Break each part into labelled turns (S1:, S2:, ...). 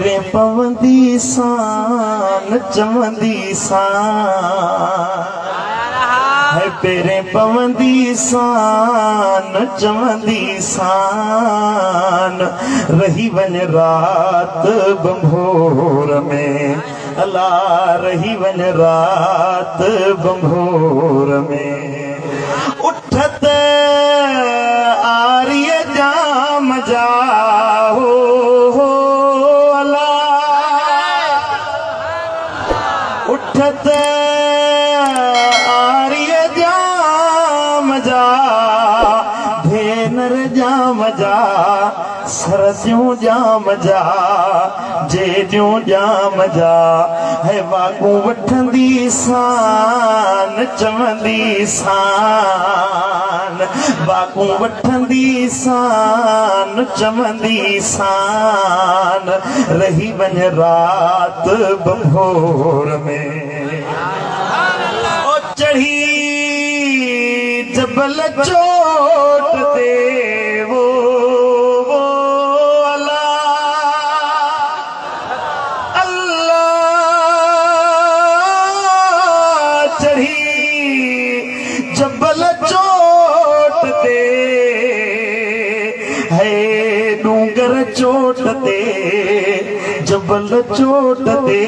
S1: रे पवंदी सान चमंदी सान है पेरे पवंदी सान चमंदी सान रही वन रात बंभोर में अला रही वन रात बंभोर में उठत आर्य जाम जाओ अला उठत आर्य जाम जा भेनर जाम जा सरस्यों जाम जा जेडियों जाम जा है वागू वठंदी सान चमंदी सान वागू वठंदी सान चमंदी सान रही वन रात बंभोर में ओ चढ़ी जबल चोट दे वो जबल चोट दे है डूंगर चोट दे जबल चोट दे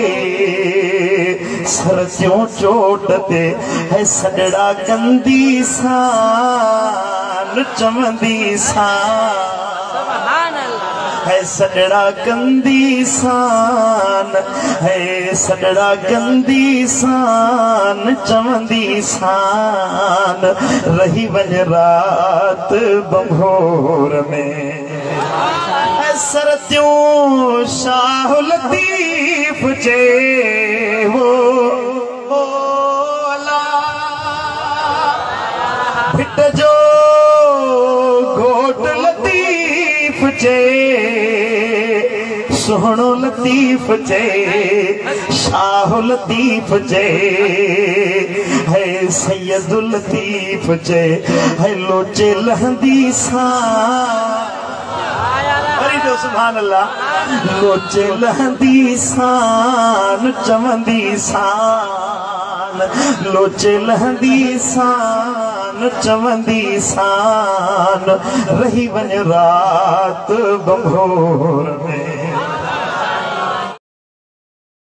S1: सरस्यों चोट दे है सजड़ा गंदी सान चमंदी सान है सजड़ा गंदी सान है सजड़ा गंदी सान चमंदी सान रही वन रात बंभोर में है सरस्यों शाह लतीफ चे वो भिट जो घोट लतीफ चे सोहणो लतीफ चे शाह लतीफ चे है सैयदुल लतीफ चे है लोचे लहंदी सान सुभान अल्लाह लोचे लहंदी सान चमंदी सान लोचे लहंदी सान चमंदी सान रही वन रात बंभोर में।